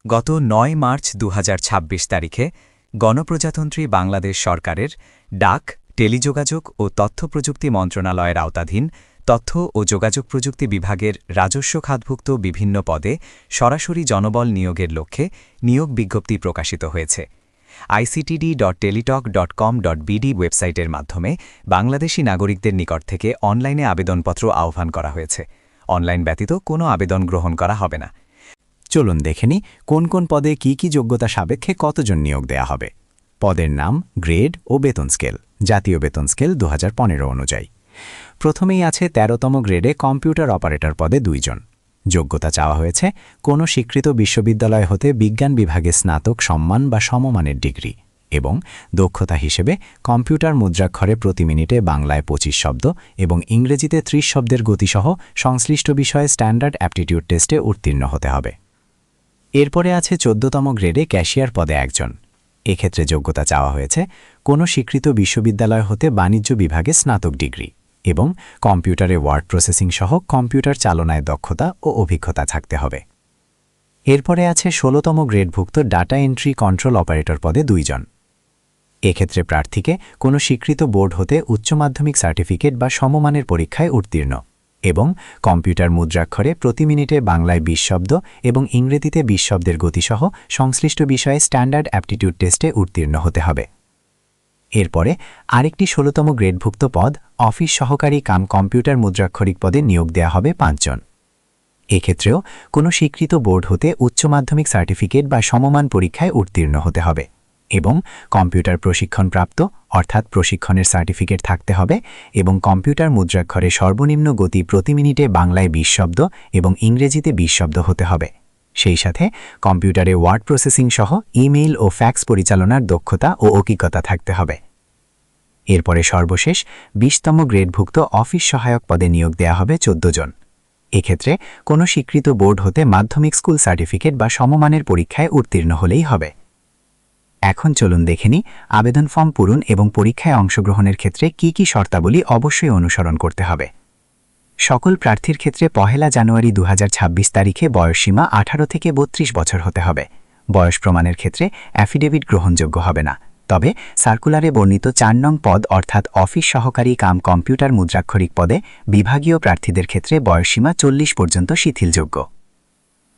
গত ৯ মার্চ ২০২৬ তারিখে গণপ্রজাতন্ত্রী বাংলাদেশ সরকারের ডাক, টেলিযোগাযোগ ও তথ্য প্রযুক্তি মন্ত্রণালয়ের আওতাধীন তথ্য ও যোগাযোগ প্রযুক্তি বিভাগের রাজস্ব খাতভুক্ত বিভিন্ন পদে সরাসরি জনবল নিয়োগের লক্ষ্যে নিয়োগ বিজ্ঞপ্তি প্রকাশিত হয়েছে। ictd.teletalk.com.bd ওয়েবসাইটের মাধ্যমে বাংলাদেশি নাগরিকদের নিকট থেকে অনলাইনে আবেদনপত্র আহ্বান করা হয়েছে। অনলাইন ব্যতীত কোনো আবেদন গ্রহণ করা হবে না। চলুন দেখে নিই কোন কোন পদে কি কি যোগ্যতা সাপেক্ষে কতজন নিয়োগ দেয়া হবে। পদের নাম, গ্রেড ও বেতন স্কেল। জাতীয় বেতন স্কেল 2015 অনুযায়ী প্রথমেই আছে 13তম গ্রেডে কম্পিউটার অপারেটর পদে 2 জন। যোগ্যতা চাওয়া হয়েছে কোনো স্বীকৃত বিশ্ববিদ্যালয় হতে বিজ্ঞান বিভাগে স্নাতক সম্মান বা সমমানের ডিগ্রি এবং দক্ষতা হিসেবে কম্পিউটার মুদ্রাক্ষরে প্রতি মিনিটে বাংলায় 25 শব্দ এবং ইংরেজিতে 30 শব্দের গতিসহ সংশ্লিষ্ট বিষয়ে স্ট্যান্ডার্ড অ্যাপটিটিউড টেস্টে উত্তীর্ণ হতে হবে। এরপরে আছে 14তম গ্রেডে ক্যাশিয়ার পদে 1 জন। এক্ষেত্রে যোগ্যতা চাওয়া হয়েছে কোনো স্বীকৃত বিশ্ববিদ্যালয় হতে বাণিজ্য বিভাগে স্নাতক ডিগ্রি এবং কম্পিউটারে ওয়ার্ড প্রসেসিং সহ কম্পিউটার চালনায় দক্ষতা ও অভিজ্ঞতা থাকতে হবে। এরপরে আছে 16তম গ্রেডভুক্ত ডাটা এন্ট্রি কন্ট্রোল অপারেটর পদে 2 জন। এক্ষেত্রে প্রার্থীকে কোনো স্বীকৃত বোর্ড হতে উচ্চ মাধ্যমিক সার্টিফিকেট বা সমমানের পরীক্ষায় উত্তীর্ণ এবং কম্পিউটার মুদ্রাক্ষরে প্রতি মিনিটে বাংলায় 20 শব্দ এবং ইংরেজিতে 20 শব্দের গতিসহ সংশ্লিষ্ট বিষয়ে স্ট্যান্ডার্ড অ্যাপটিটিউড টেস্টে উত্তীর্ণ হতে হবে। এরপরে আরেকটি 16তম গ্রেডভুক্ত পদ অফিস সহকারী কাম কম্পিউটার মুদ্রাক্ষরিক পদে নিয়োগ দেয়া হবে 5 জন। এক্ষেত্রেও কোনো স্বীকৃত বোর্ড হতে উচ্চ মাধ্যমিক সার্টিফিকেট বা সমমান পরীক্ষায় উত্তীর্ণ হতে হবে এবং কম্পিউটার প্রশিক্ষণপ্রাপ্ত অর্থাৎ প্রশিক্ষণের সার্টিফিকেট থাকতে হবে এবং কম্পিউটার মুদ্রাক্ষরে সর্বনিম্ন গতি প্রতি মিনিটে বাংলায় 20 শব্দ এবং ইংরেজিতে 20 শব্দ হতে হবে। সেই সাথে কম্পিউটারে ওয়ার্ড প্রসেসিং সহ ইমেইল ও ফ্যাক্স পরিচালনার দক্ষতা ও অভিজ্ঞতা থাকতে হবে। এরপরে সর্বশেষ 20তম গ্রেডভুক্ত অফিস সহায়ক পদে নিয়োগ দেয়া হবে 14 জন। এক্ষেত্রে কোনো স্বীকৃত বোর্ড হতে মাধ্যমিক স্কুল সার্টিফিকেট বা সমমানের পরীক্ষায় উত্তীর্ণ হলেই হবে। এখন চলুন দেখে নিই আবেদন ফর্ম পূরণ এবং পরীক্ষায় অংশগ্রহণের ক্ষেত্রে কি কি শর্তাবলী অবশ্যই অনুসরণ করতে হবে। সকল প্রার্থীর ক্ষেত্রে 1 জানুয়ারি 2026 তারিখে বয়সসীমা 18 থেকে 32 বছর হতে হবে। বয়স প্রমাণের ক্ষেত্রে অ্যাফিডেভিট গ্রহণযোগ্য হবে না, তবে সার্কুলারে বর্ণিত 4 নং পদ অর্থাৎ অফিস সহকারী কাম কম্পিউটার মুদ্রাক্ষরিক পদে বিভাগীয় প্রার্থীদের ক্ষেত্রে বয়সসীমা 40 পর্যন্ত শিথিলযোগ্য।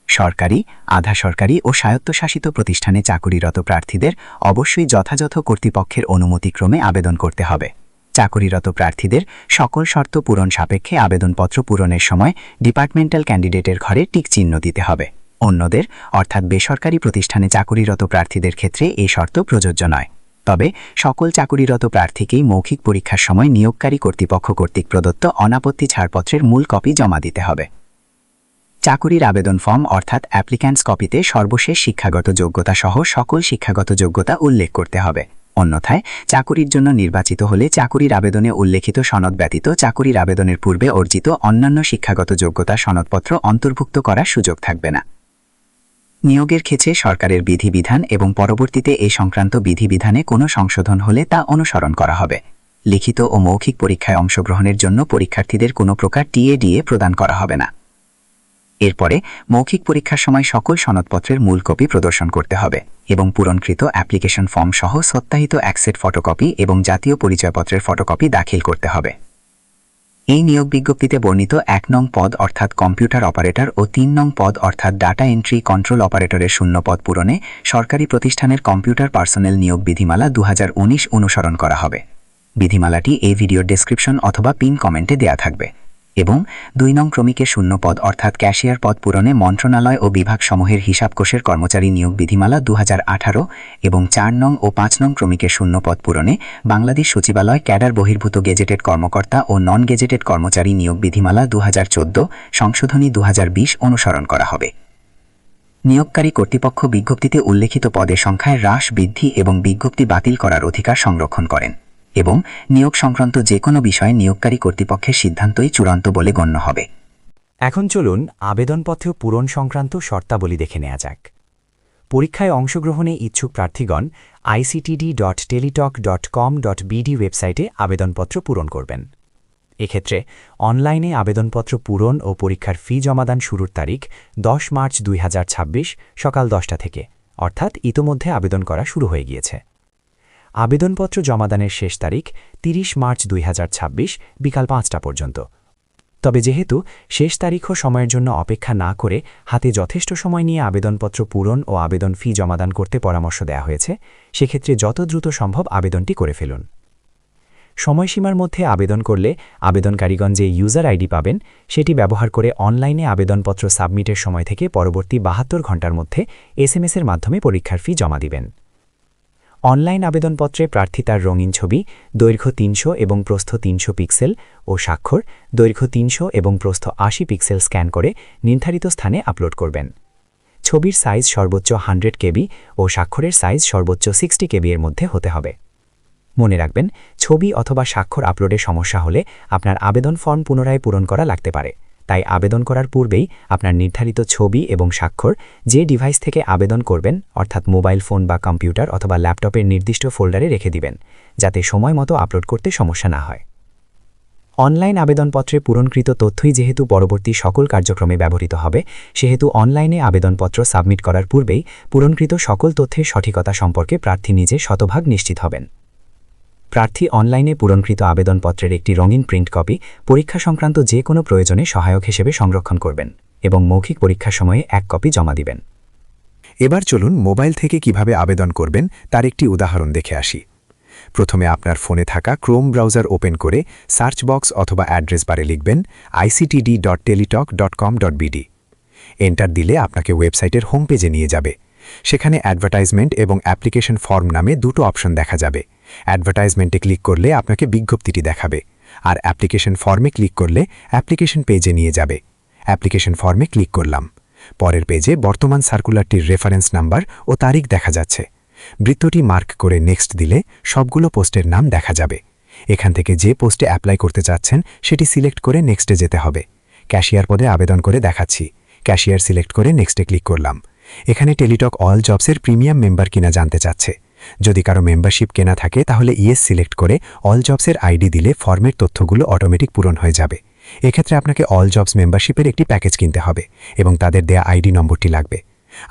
সরকারি, আধা সরকারি ও স্বায়ত্তশাসিত প্রতিষ্ঠানে চাকুরিরত প্রার্থীদের অবশ্যই যথাযথ কর্তৃপক্ষের অনুমতিক্রমে আবেদন করতে হবে। চাকুরিরত প্রার্থীদের সকল শর্ত পূরণ সাপেক্ষে আবেদনপত্র পূরণের সময় ডিপার্টমেন্টাল ক্যান্ডিডেটের ঘরে টিক চিহ্ন দিতে হবে। অন্যদের অর্থাৎ বেসরকারি প্রতিষ্ঠানে চাকুরিরত প্রার্থীদের ক্ষেত্রে এই শর্ত প্রযোজ্য নয়। তবে সকল চাকুরিরত প্রার্থীকেই মৌখিক পরীক্ষার সময় নিয়োগকারী কর্তৃপক্ষ কর্তৃক প্রদত্ত অনাপত্তি ছাড়পত্রের মূল কপি জমা দিতে হবে। চাকুরির আবেদন ফর্ম অর্থাৎ অ্যাপ্লিক্যান্টস কপিতে সর্বশেষ শিক্ষাগত যোগ্যতা সহ সকল শিক্ষাগত যোগ্যতা উল্লেখ করতে হবে। অন্যথায় চাকুরির জন্য নির্বাচিত হলে চাকুরির আবেদনে উল্লেখিত সনদ ব্যতীত চাকুরির আবেদনের পূর্বে অর্জিত অন্যান্য শিক্ষাগত যোগ্যতা সনদপত্র অন্তর্ভুক্ত করার সুযোগ থাকবে না। নিয়োগের ক্ষেত্রে সরকারের বিধিবিধান এবং পরবর্তীতে এই সংক্রান্ত বিধিবিধানে কোনো সংশোধন হলে তা অনুসরণ করা হবে। লিখিত ও মৌখিক পরীক্ষায় অংশগ্রহণের জন্য পরীক্ষার্থীদের কোনো প্রকার টিএডিএ প্রদান করা হবে না। এরপরে মৌখিক পরীক্ষার সময় সকল সনদপত্রের মূল কপি প্রদর্শন করতে হবে এবং পূরণকৃত অ্যাপ্লিকেশন ফর্ম সহ সত্যায়িত অ্যাকসেট ফটোকপি এবং জাতীয় পরিচয়পত্রের ফটোকপি দাখিল করতে হবে। এই নিয়োগ বিজ্ঞপ্তিতে বর্ণিত 1 নং পদ অর্থাৎ কম্পিউটার অপারেটর ও 3 নং পদ অর্থাৎ ডাটা এন্ট্রি কন্ট্রোল অপারেটরের শূন্য পদ পূরণে সরকারি প্রতিষ্ঠানের কম্পিউটার পার্সোনেল নিয়োগ বিধিমালা 2019 অনুসরণ করা হবে। বিধিমালাটি এই ভিডিওর ডেসক্রিপশন অথবা পিন কমেন্টে দেয়া থাকবে। এবং 2 নং ক্রমিকের শূন্য পদ অর্থাৎ ক্যাশিয়ার পদ পূরণে মন্ত্রণালয় ও বিভাগসমূহের হিসাবকোষের কর্মচারী নিয়োগ বিধিমালা 2018 এবং 4 নং ও 5 নং ক্রমিকের শূন্য পদ পূরণে বাংলাদেশ সচিবালয় ক্যাডার বহির্ভূত গেজেটেড কর্মকর্তা ও নন গেজেটেড কর্মচারী নিয়োগ বিধিমালা 2014 সংশোধনী 2020 অনুসরণ করা হবে। নিয়োগকারী কর্তৃপক্ষ বিজ্ঞপ্তিতে উল্লেখিত পদের সংখ্যায় হ্রাস, বৃদ্ধি এবং বিজ্ঞপ্তি বাতিল করার অধিকার সংরক্ষণ করেন এবং নিয়োগ সংক্রান্ত যে কোনো বিষয়ে নিয়োগকারী কর্তৃপক্ষের সিদ্ধান্তই চূড়ান্ত বলে গণ্য হবে। এখন চলুন আবেদনপত্র পূরণ সংক্রান্ত শর্তাবলী দেখে নেওয়া যাক। পরীক্ষায় অংশগ্রহণে ইচ্ছুক প্রার্থীগণ ictd.teletalk.com.bd ওয়েবসাইটে আবেদনপত্র পূরণ করবেন। এক্ষেত্রে অনলাইনে আবেদনপত্র পূরণ ও পরীক্ষার ফি জমাদান শুরুর তারিখ ১০ মার্চ ২০২৬ সকাল ১০টা থেকে, অর্থাৎ ইতোমধ্যে আবেদন করা শুরু হয়ে গিয়েছে। আবেদনপত্র জমাদানের শেষ তারিখ ৩০ মার্চ ২০২৬ বিকাল ৫টা পর্যন্ত। তবে যেহেতু শেষ তারিখ ও সময়ের জন্য অপেক্ষা না করে হাতে যথেষ্ট সময় নিয়ে আবেদনপত্র পূরণ ও আবেদন ফি জমাদান করতে পরামর্শ দেওয়া হয়েছে, সেক্ষেত্রে যত দ্রুত সম্ভব আবেদনটি করে ফেলুন। সময়সীমার মধ্যে আবেদন করলে আবেদনকারীগণ যে ইউজার আইডি পাবেন সেটি ব্যবহার করে অনলাইনে আবেদনপত্র সাবমিটের সময় থেকে পরবর্তী ৭২ ঘণ্টার মধ্যে এসএমএসের মাধ্যমে পরীক্ষার ফি জমা দিবেন। অনলাইন আবেদনপত্রে প্রার্থী তার রঙিন ছবি, দৈর্ঘ্য ৩০০ এবং প্রস্থ ৩০০ পিক্সেল ও স্বাক্ষর, দৈর্ঘ্য ৩০০ এবং প্রস্থ ৮০ পিক্সেল স্ক্যান করে নির্ধারিত স্থানে আপলোড করবেন। ছবির সাইজ সর্বোচ্চ 100 কেবি ও স্বাক্ষরের সাইজ সর্বোচ্চ 60 কেবি এর মধ্যে হতে হবে। মনে রাখবেন, ছবি অথবা স্বাক্ষর আপলোডে সমস্যা হলে আপনার আবেদন ফর্ম পুনরায় পূরণ করা লাগতে পারে। তাই আবেদন করার পূর্বেই আপনার নির্ধারিত ছবি এবং স্বাক্ষর যে ডিভাইস থেকে আবেদন করবেন, অর্থাৎ মোবাইল ফোন বা কম্পিউটার অথবা ল্যাপটপের নির্দিষ্ট ফোল্ডারে রেখে দিবেন, যাতে সময় মতো আপলোড করতে সমস্যা না হয়। অনলাইন আবেদনপত্রে পূরণকৃত তথ্যই যেহেতু পরবর্তী সকল কার্যক্রমে ব্যবহৃত হবে, সেহেতু অনলাইনে আবেদনপত্র সাবমিট করার পূর্বেই পূরণকৃত সকল তথ্যের সঠিকতা সম্পর্কে প্রার্থী নিজে শতভাগ নিশ্চিত হবেন। প্রার্থী অনলাইনে পূরণকৃত আবেদনপত্রের একটি রঙিন প্রিন্ট কপি পরীক্ষা সংক্রান্ত যে কোনো প্রয়োজনে সহায়ক হিসেবে সংরক্ষণ করবেন এবং মৌখিক পরীক্ষার সময়ে ১ কপি জমা দিবেন। এবার চলুন মোবাইল থেকে কিভাবে আবেদন করবেন তার একটি উদাহরণ দেখে আসি। প্রথমে আপনার ফোনে থাকা ক্রোম ব্রাউজার ওপেন করে সার্চ বক্স অথবা অ্যাড্রেস বারে লিখবেন ictd.teletalk.com.bd। এন্টার দিলে আপনাকে ওয়েবসাইটের হোম পেজে নিয়ে যাবে। সেখানে অ্যাডভার্টাইজমেন্ট এবং অ্যাপ্লিকেশন ফর্ম নামে দুটো অপশন দেখা যাবে। অ্যাডভার্টাইজমেন্টে ক্লিক করলে আপনাকে বিজ্ঞপ্তিটি দেখাবে, আর অ্যাপ্লিকেশন ফর্মে ক্লিক করলে অ্যাপ্লিকেশন পেজে নিয়ে যাবে। অ্যাপ্লিকেশন ফর্মে ক্লিক করলাম। পরের পেজে বর্তমান সার্কুলারটির রেফারেন্স নাম্বার ও তারিখ দেখা যাচ্ছে। বৃত্তটি মার্ক করে নেক্সট দিলে সবগুলো পোস্টের নাম দেখা যাবে। এখান থেকে যে পোস্টে অ্যাপ্লাই করতে চাচ্ছেন সেটি সিলেক্ট করে নেক্সটে যেতে হবে। ক্যাশিয়ার পদে আবেদন করে দেখাচ্ছি। ক্যাশিয়ার সিলেক্ট করে নেক্সটে ক্লিক করলাম। এখানে টেলিটক অল জবসের প্রিমিয়াম মেম্বার কিনা জানতে চাচ্ছে। যদি কারো মেম্বারশিপ কেনা থাকে তাহলে ইয়েস সিলেক্ট করে অল জবসের আইডি দিলে ফর্মের তথ্যগুলো অটোমেটিক পূরণ হয়ে যাবে। এক্ষেত্রে আপনাকে অল জবস মেম্বারশিপের একটি প্যাকেজ কিনতে হবে এবং তাদের দেয়া আইডি নম্বরটি লাগবে।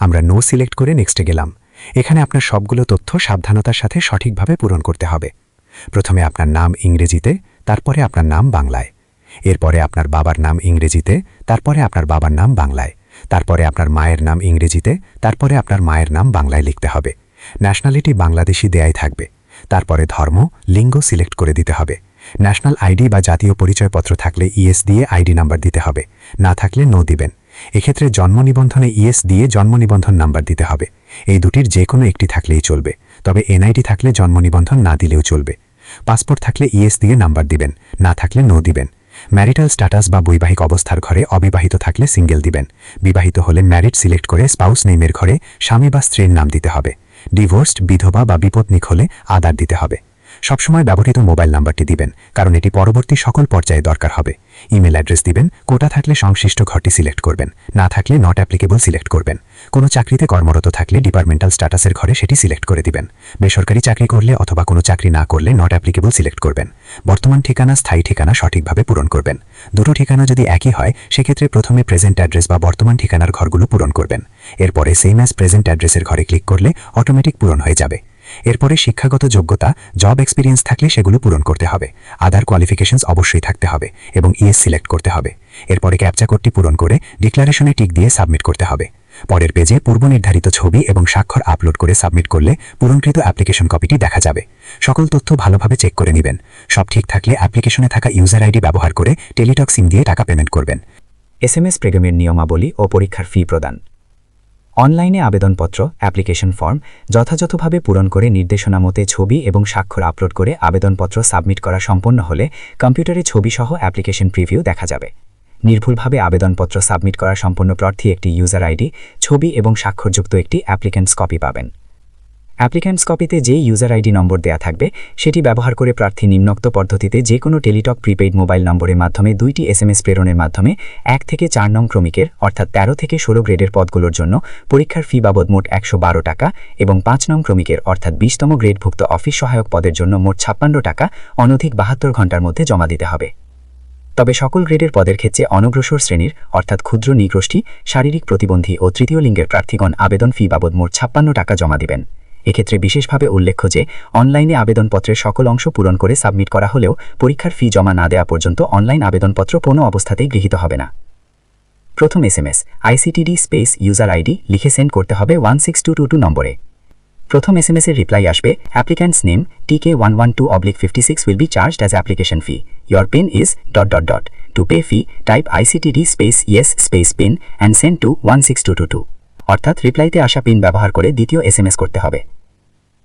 আমরা নো সিলেক্ট করে নেক্সটে গেলাম। এখানে আপনার সবগুলো তথ্য সাবধানতার সাথে সঠিকভাবে পূরণ করতে হবে। প্রথমে আপনার নাম ইংরেজিতে, তারপরে আপনার নাম বাংলায়। এরপরে আপনার বাবার নাম ইংরেজিতে, তারপরে আপনার বাবার নাম বাংলায়। তারপরে আপনার মায়ের নাম ইংরেজিতে, তারপরে আপনার মায়ের নাম বাংলায় লিখতে হবে। ন্যাশনালিটি বাংলাদেশি দেয়াই থাকবে। তারপরে ধর্ম, লিঙ্গ সিলেক্ট করে দিতে হবে। ন্যাশনাল আইডি বা জাতীয় পরিচয়পত্র থাকলে ইএস দিয়ে আইডি নাম্বার দিতে হবে, না থাকলে নো দিবেন। এক্ষেত্রে জন্ম নিবন্ধনে ইএস দিয়ে জন্ম নিবন্ধন নাম্বার দিতে হবে। এই দুটির যে কোনো একটি থাকলেই চলবে, তবে এনআইডি থাকলে জন্ম নিবন্ধন না দিলেও চলবে। পাসপোর্ট থাকলে ইএস দিয়ে নাম্বার দিবেন, না থাকলে নো দিবেন। ম্যারিটাল স্ট্যাটাস বা বৈবাহিক অবস্থার ঘরে অবিবাহিত থাকলে সিঙ্গেল দিবেন। বিবাহিত হলে ম্যারিড সিলেক্ট করে স্পাউস নেমের ঘরে স্বামী বা স্ত্রীর নাম দিতে হবে। ডিভোর্সড, বিধবা বা বিপত্নিক হলে আদার দিতে হবে। সবসময় ব্যবহৃত মোবাইল নাম্বারটি দিবেন, কারণ এটি পরবর্তী সকল পর্যায়ে দরকার হবে। ইমেল অ্যাড্রেস দিবেন। কোটা থাকলে সংশ্লিষ্ট ঘরটি সিলেক্ট করবেন, না থাকলে নট অ্যাপ্লিকেবল সিলেক্ট করবেন। কোনো চাকরিতে কর্মরত থাকলে ডিপার্টমেন্টাল স্ট্যাটাসের ঘরে সেটি সিলেক্ট করে দিবেন। বেসরকারি চাকরি করলে অথবা কোনো চাকরি না করলে নট অ্যাপ্লিকেবল সিলেক্ট করবেন। বর্তমান ঠিকানা, স্থায়ী ঠিকানা সঠিকভাবে পূরণ করবেন। দুটো ঠিকানা যদি একই হয় সেক্ষেত্রে প্রথমে প্রেজেন্ট অ্যাড্রেস বা বর্তমান ঠিকানার ঘরগুলো পূরণ করবেন। এরপরে সেম অ্যাজ প্রেজেন্ট অ্যাড্রেসের ঘরে ক্লিক করলে অটোমেটিক পূরণ হয়ে যাবে। এরপরে শিক্ষাগত যোগ্যতা, জব এক্সপিরিয়েন্স থাকলে সেগুলো পূরণ করতে হবে। আদার কোয়ালিফিকেশনস অবশ্যই থাকতে হবে এবং ইএস সিলেক্ট করতে হবে। এরপরে ক্যাপচা কোডটি পূরণ করে ডিক্লারেশনে টিক দিয়ে সাবমিট করতে হবে। পরের পেজে পূর্বনির্ধারিত ছবি এবং স্বাক্ষর আপলোড করে সাবমিট করলে পূরণকৃত অ্যাপ্লিকেশন কপিটি দেখা যাবে। সকল তথ্য ভালোভাবে চেক করে নেবেন। সব ঠিক থাকলে অ্যাপ্লিকেশনে থাকা ইউজার আইডি ব্যবহার করে টেলিটক সিম দিয়ে টাকা পেমেন্ট করবেন। এসএমএস প্রেগমের নিয়মাবলী ও পরীক্ষার ফি প্রদান। অনলাইনে আবেদনপত্র, অ্যাপ্লিকেশন ফর্ম যথাযথভাবে পূরণ করে নির্দেশনা মতে ছবি এবং স্বাক্ষর আপলোড করে আবেদনপত্র সাবমিট করা সম্পন্ন হলে কম্পিউটারে ছবিসহ অ্যাপ্লিকেশন প্রিভিউ দেখা যাবে। নির্ভুলভাবে আবেদনপত্র সাবমিট করা সম্পন্ন প্রার্থী একটি ইউজার আইডি, ছবি এবং স্বাক্ষরযুক্ত একটি অ্যাপ্লিক্যান্টস কপি পাবেন। অ্যাপ্লিক্যান্টস কপিতে যে ইউজার আইডি নম্বর দেয়া থাকবে সেটি ব্যবহার করে প্রার্থী নিম্নোক্ত পদ্ধতিতে যে কোনো টেলিটক প্রিপেইড মোবাইল নম্বরের মাধ্যমে 2টি এসএমএস প্রেরণের মাধ্যমে 1 থেকে 4 নং ক্রমিকের অর্থাৎ 13 থেকে 16 গ্রেডের পদগুলোর জন্য পরীক্ষার ফি বাবদ মোট 112 টাকা এবং 5 নং ক্রমিকের অর্থাৎ 20তম গ্রেডভুক্ত অফিস সহায়ক পদের জন্য মোট 56 টাকা অনধিক 72 ঘণ্টার মধ্যে জমা দিতে হবে। তবে সকল গ্রেডের পদের ক্ষেত্রে অনগ্রসর শ্রেণীর অর্থাৎ ক্ষুদ্র নৃগোষ্ঠী, শারীরিক প্রতিবন্ধী ও তৃতীয় লিঙ্গের প্রার্থীগণ আবেদন ফি বাবদ মোট 56 টাকা জমা দিবেন। এক্ষেত্রে বিশেষভাবে উল্লেখ্য যে অনলাইনে আবেদনপত্রের সকল অংশ পূরণ করে সাবমিট করা হলেও পরীক্ষার ফি জমা না দেওয়া পর্যন্ত অনলাইন আবেদনপত্র কোনো অবস্থাতেই গৃহীত হবে না। প্রথম SMS ICTD space user ID লিখে সেন্ড করতে হবে 16222 নম্বরে। প্রথম SMS এর রিপ্লাই আসবে applicants name TK112/56 will be charged as application fee. Your PIN is ... To pay fee, type ICTD space yes space PIN and send to 16222. অর্থাৎ রিপ্লাইতে আসা pin ব্যবহার করে দ্বিতীয় SMS করতে হবে।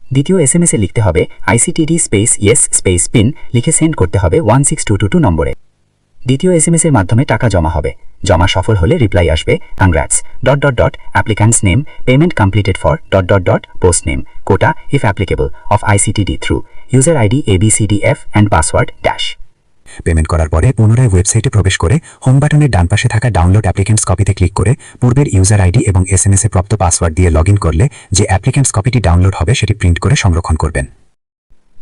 দ্বিতীয় SMS এ লিখতে হবে ICTD space yes space PIN লিখে সেন্ড করতে হবে 16222 নম্বরে। দ্বিতীয় SMS এর মাধ্যমে টাকা জমা হবে। জমা সফল হলে রিপ্লাই আসবে congrats ... applicant's name payment completed for ... post name quota if applicable of ICTD through user ID ABCDF and password dash। Payment করার পরে পুনরায় ওয়েবসাইটে প্রবেশ করে হোম বাটনের ডান পাশে থাকা ডাউনলোড অ্যাপ্লিকেন্টস কপিতে ক্লিক করে পূর্বের ইউজার আইডি এবং SMS এ প্রাপ্ত পাসওয়ার্ড দিয়ে লগইন করলে যে অ্যাপ্লিকেন্টস কপিটি ডাউনলোড হবে সেটি প্রিন্ট করে সংরক্ষণ করবেন।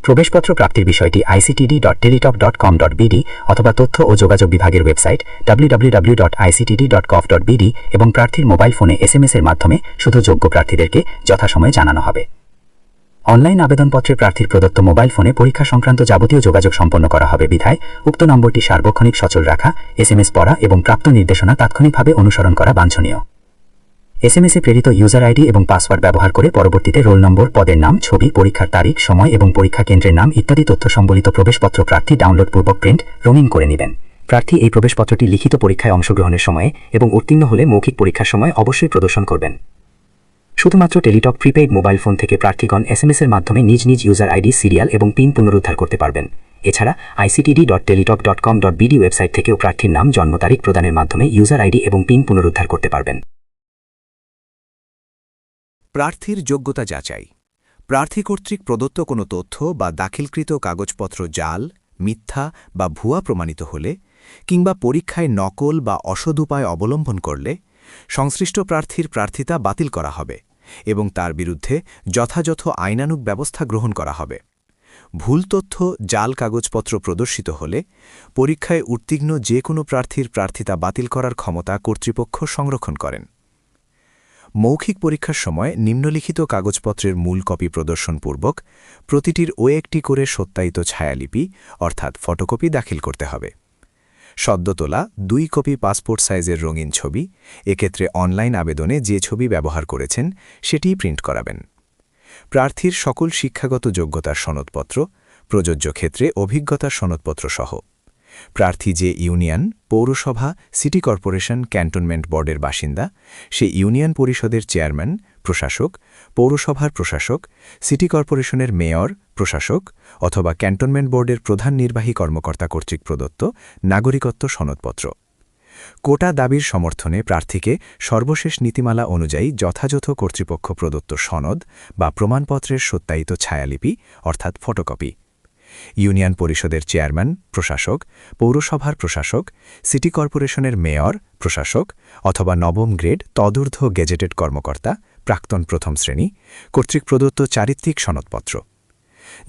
প্রবেশপত্র প্রাপ্তির বিষয়টি ictd.teletalk.com.bd অথবা তথ্য ও যোগাযোগ বিভাগের ওয়েবসাইট www.ictd.gov.bd এবং প্রার্থীর মোবাইল ফোনে SMS এর মাধ্যমে শুধু যোগ্য প্রার্থীদেরকে যথাসময়ে জানানো হবে। অনলাইন আবেদনপত্রে প্রার্থীর প্রদত্ত মোবাইল ফোনে পরীক্ষা সংক্রান্ত যাবতীয় যোগাযোগ সম্পন্ন করা হবে বিধায় উক্ত নম্বরটি সার্বক্ষণিক সচল রাখা, SMS পড়া এবং প্রাপ্ত নির্দেশনা তাৎক্ষণিকভাবে অনুসরণ করা বাঞ্ছনীয়। SMS এ প্রেরিত ইউজার আইডি এবং পাসওয়ার্ড ব্যবহার করে পরবর্তীতে রোল নম্বর, পদের নাম, ছবি, পরীক্ষার তারিখ, সময় এবং পরীক্ষা কেন্দ্রের নাম ইত্যাদি তথ্য সম্বলিত প্রবেশপত্র প্রার্থী ডাউনলোড পূর্বক প্রিন্ট, রঙিন করে নেবেন। প্রার্থী এই প্রবেশপত্রটি লিখিত পরীক্ষায় অংশগ্রহণের সময়ে এবং উত্তীর্ণ হলে মৌখিক পরীক্ষার সময় অবশ্যই প্রদর্শন করবেন। শুধুমাত্র টেলিটক প্রিপেইড মোবাইল ফোন থেকে প্রার্থীগণ SMS এর মাধ্যমে নিজ নিজ ইউজার আইডি, সিরিয়াল এবং পিন পুনরুদ্ধার করতে পারবেন। এছাড়া ictd.teletalk.com.bd ওয়েবসাইট থেকেও প্রার্থীর নাম, জন্ম তারিখ প্রদানের মাধ্যমে ইউজার আইডি এবং পিন পুনরুদ্ধার করতে পারবেন। প্রার্থীর যোগ্যতা যাচাই। প্রার্থী কর্তৃক প্রদত্ত কোনো তথ্য বা দাখিলকৃত কাগজপত্র জাল, মিথ্যা বা ভুয়া প্রমাণিত হলে কিংবা পরীক্ষায় নকল বা অসৎ উপায় অবলম্বন করলে সংশ্লিষ্ট প্রার্থীর প্রার্থিতা বাতিল করা হবে এবং তার বিরুদ্ধে যথাযথ আইনানুগ ব্যবস্থা গ্রহণ করা হবে। ভুল তথ্য, জাল কাগজপত্র প্রদর্শিত হলে পরীক্ষায় উত্তীর্ণ যে কোনো প্রার্থীর প্রার্থিতা বাতিল করার ক্ষমতা কর্তৃপক্ষ সংরক্ষণ করেন। মৌখিক পরীক্ষার সময় নিম্নলিখিত কাগজপত্রের মূল কপি প্রদর্শনপূর্বক প্রতিটির একটি করে সত্যায়িত ছায়ালিপি অর্থাৎ ফটোকপি দাখিল করতে হবে। সদ্য তোলা 2 কপি পাসপোর্ট সাইজের রঙিন ছবি, এক্ষেত্রে অনলাইন আবেদনে যে ছবি ব্যবহার করেছেন সেটিই প্রিন্ট করাবেন। প্রার্থীর সকল শিক্ষাগত যোগ্যতার সনদপত্র, প্রযোজ্য ক্ষেত্রে অভিজ্ঞতার সনদপত্র সহ। প্রার্থী যে ইউনিয়ন, পৌরসভা, সিটি কর্পোরেশন, ক্যান্টনমেন্ট বোর্ডের বাসিন্দা, সে ইউনিয়ন পরিষদের চেয়ারম্যান, প্রশাসক, পৌরসভার প্রশাসক, সিটি কর্পোরেশনের মেয়র, প্রশাসক অথবা ক্যান্টনমেন্ট বোর্ডের প্রধান নির্বাহী কর্মকর্তা কর্তৃক প্রদত্ত নাগরিকত্ব সনদপত্র। কোটা দাবির সমর্থনে প্রার্থীকে সর্বশেষ নীতিমালা অনুযায়ী যথাযথ কর্তৃপক্ষ প্রদত্ত সনদ বা প্রমাণপত্রের সত্যায়িত ছায়ালিপি অর্থাৎ ফটোকপি। ইউনিয়ন পরিষদের চেয়ারম্যান, প্রশাসক, পৌরসভার প্রশাসক, সিটি কর্পোরেশনের মেয়র, প্রশাসক অথবা নবম গ্রেড তদূর্ধ্ব গেজেটেড কর্মকর্তা, প্রাক্তন প্রথম শ্রেণী কর্তৃক প্রদত্ত চারিত্রিক সনদপত্র।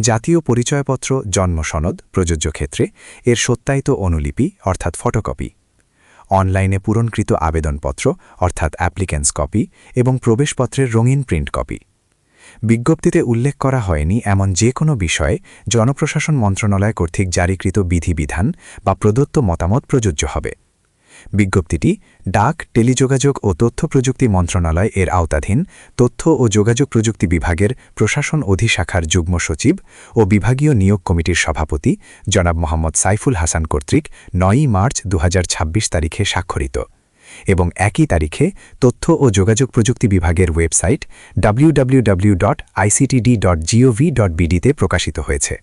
জাতীয় পরিচয়পত্র, জন্ম সনদ, প্রযোজ্য ক্ষেত্রে এর সত্যায়িত অনুলিপি অর্থাৎ ফটোকপি। অনলাইনে পূরণকৃত আবেদনপত্র অর্থাৎ অ্যাপ্লিক্যান্টস কপি এবং প্রবেশপত্রের রঙিন প্রিন্ট কপি। বিজ্ঞপ্তিতে উল্লেখ করা হয়নি এমন যে কোনো বিষয়ে জনপ্রশাসন মন্ত্রণালয় কর্তৃক জারিকৃত বিধিবিধান বা প্রদত্ত মতামত প্রযোজ্য হবে। বিজ্ঞপ্তিটি ডাক, টেলিযোগাযোগ ও তথ্য প্রযুক্তি মন্ত্রণালয় এর আওতাধীন তথ্য ও যোগাযোগ প্রযুক্তি বিভাগের প্রশাসন অধিশাখার যুগ্ম সচিব ও বিভাগীয় নিয়োগ কমিটির সভাপতি জনাব মোহাম্মদ সাইফুল হাসান কর্তৃক 9 মার্চ 2026 তারিখে স্বাক্ষরিত এবং একই তারিখে তথ্য ও যোগাযোগ প্রযুক্তি বিভাগের ওয়েবসাইট www.ictd.gov.bd তে প্রকাশিত হয়েছে।